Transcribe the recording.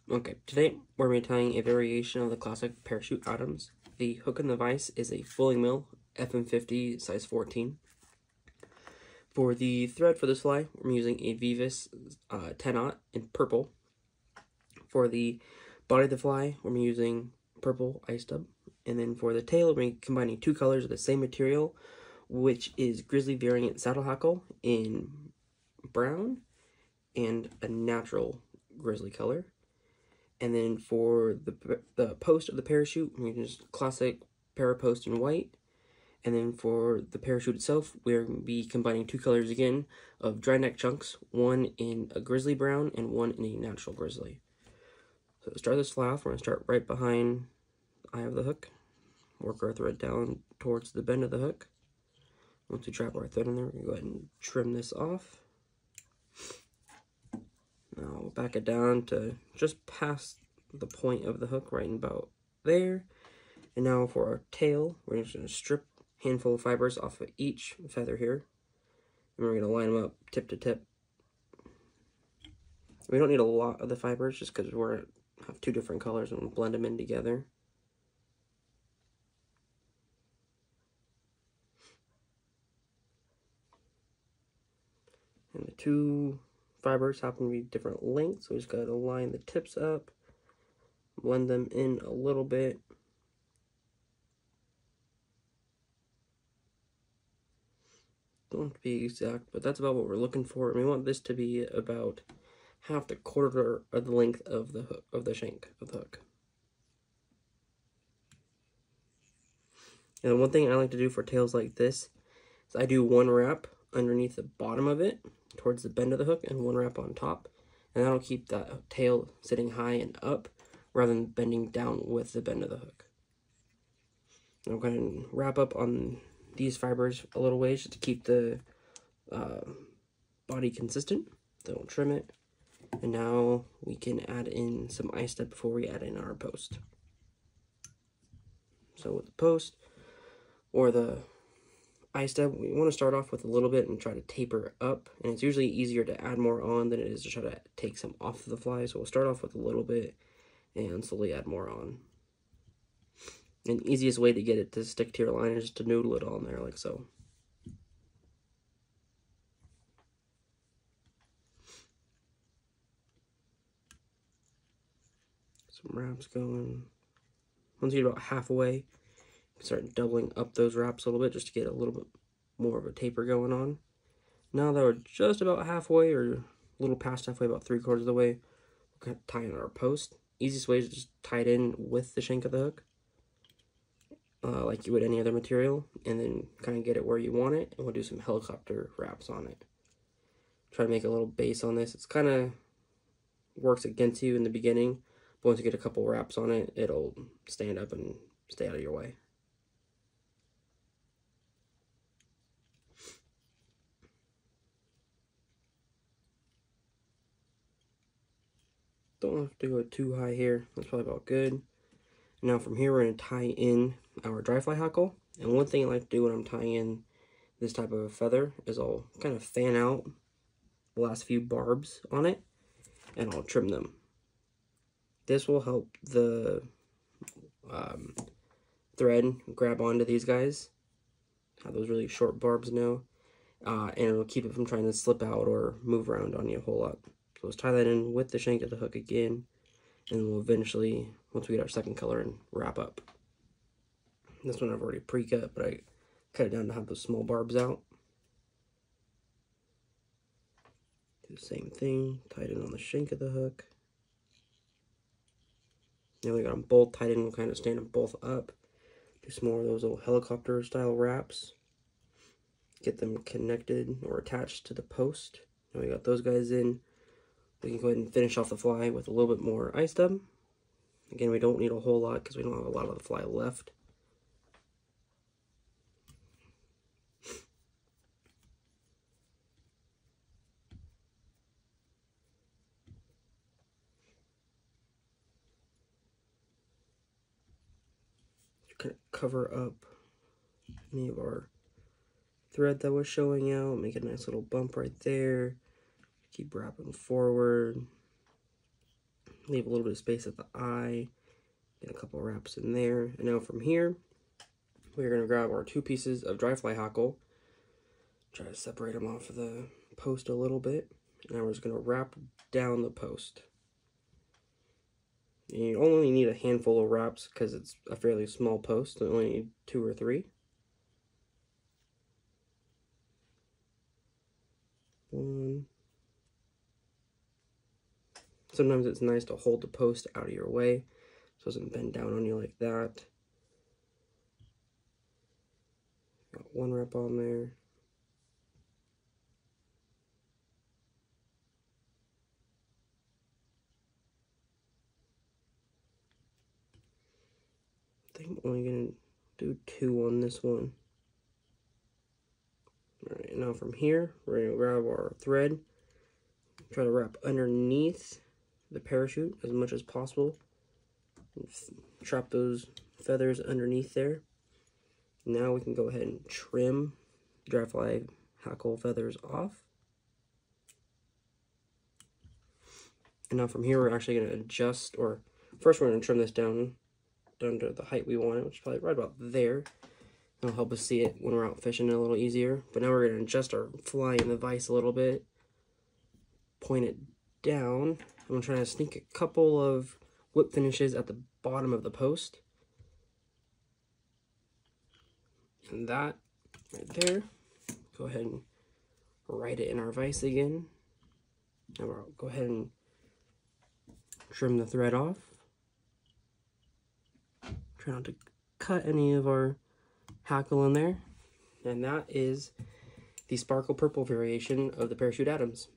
Okay, today we're going to be tying a variation of the classic parachute items. The hook and the vise is a fulling mill FM50 size 14. For the thread for this fly, we're using a Veevus 10-aught in purple. For the body of the fly, we're using purple ice dub. And then for the tail, we're combining two colors of the same material, which is Grizzly variant saddle hackle in brown and a natural Grizzly color. And then for the post of the parachute, we're just classic Parapost in white. And then for the parachute itself, we're going to be combining two colors again of dry neck chunks, one in a Grizzly brown and one in a natural Grizzly. So to start this fly off, we're going to start right behind the eye of the hook. Work our thread down towards the bend of the hook. Once we trap our thread in there, we're going to go ahead and trim this off. Now we'll back it down to just past the point of the hook, right about there. And now for our tail, we're just going to strip a handful of fibers off of each feather here. And we're going to line them up tip to tip. We don't need a lot of the fibers just because we're going to have two different colors and we'll blend them in together. And the two fibers happen to be different lengths, so we just got to line the tips up, blend them in a little bit. Don't have to be exact, but that's about what we're looking for. And we want this to be about half the quarter of the length of the hook, of the shank of the hook. And one thing I like to do for tails like this is I do one wrap underneath the bottom of it towards the bend of the hook and one wrap on top, and that'll keep that tail sitting high and up rather than bending down with the bend of the hook. And I'm going to wrap up on these fibers a little ways just to keep the body consistent. Then we'll trim it, and now we can add in some ice step before we add in our post. So with the post or the ice step, we want to start off with a little bit and try to taper up, and it's usually easier to add more on than it is to try to take some off of the fly. So we'll start off with a little bit and slowly add more on. And the easiest way to get it to stick to your line is just to noodle it on there like so. Some wraps going. Once you get about halfway, start doubling up those wraps a little bit just to get a little bit more of a taper going on. Now that we're just about halfway, or a little past halfway, about 3/4 of the way, we're going to tie in our post. Easiest way is just tie it in with the shank of the hook, like you would any other material, and then kind of get it where you want it, and we'll do some helicopter wraps on it. Try to make a little base on this. It's kind of works against you in the beginning, but once you get a couple wraps on it, it'll stand up and stay out of your way. Don't have to go too high here. That's probably about good. Now from here, we're going to tie in our dry fly hackle. And one thing I like to do when I'm tying in this type of a feather is I'll kind of fan out the last few barbs on it, and I'll trim them. This will help the thread grab onto these guys, have those really short barbs now, and it'll keep it from trying to slip out or move around on you a whole lot. So let's tie that in with the shank of the hook again, and we'll eventually, once we get our second color in, wrap up. This one I've already pre-cut, but I cut it down to have those small barbs out. Do the same thing, tie it in on the shank of the hook. Now we got them both tied in, we'll kind of stand them both up. Do some more of those little helicopter style wraps. Get them connected or attached to the post. Now we got those guys in. We can go ahead and finish off the fly with a little bit more ice dub. Again, we don't need a whole lot because we don't have a lot of the fly left. Kind of cover up any of our thread that was showing out, make a nice little bump right there. Keep wrapping forward. Leave a little bit of space at the eye. Get a couple wraps in there. And now from here, we're going to grab our 2 pieces of dry fly hackle. Try to separate them off of the post a little bit. And now we're just going to wrap down the post. And you only need a handful of wraps because it's a fairly small post. You only need 2 or 3. 1. Sometimes it's nice to hold the post out of your way so it doesn't bend down on you like that. Got 1 wrap on there. I think I'm only going to do 2 on this one. Alright, now from here, we're going to grab our thread, try to wrap underneath the parachute as much as possible. Trap those feathers underneath there. Now we can go ahead and trim the dry fly hackle feathers off. And now from here, we're actually going to adjust, or first we're going to trim this down to the height we want it, which is probably right about there. It'll help us see it when we're out fishing a little easier. But now we're going to adjust our fly in the vise a little bit. Point it down. I'm trying to sneak a couple of whip finishes at the bottom of the post. And that right there. Go ahead and write it in our vise again. Now we'll go ahead and trim the thread off. Try not to cut any of our hackle in there. And that is the sparkle purple variation of the Parachute Atoms.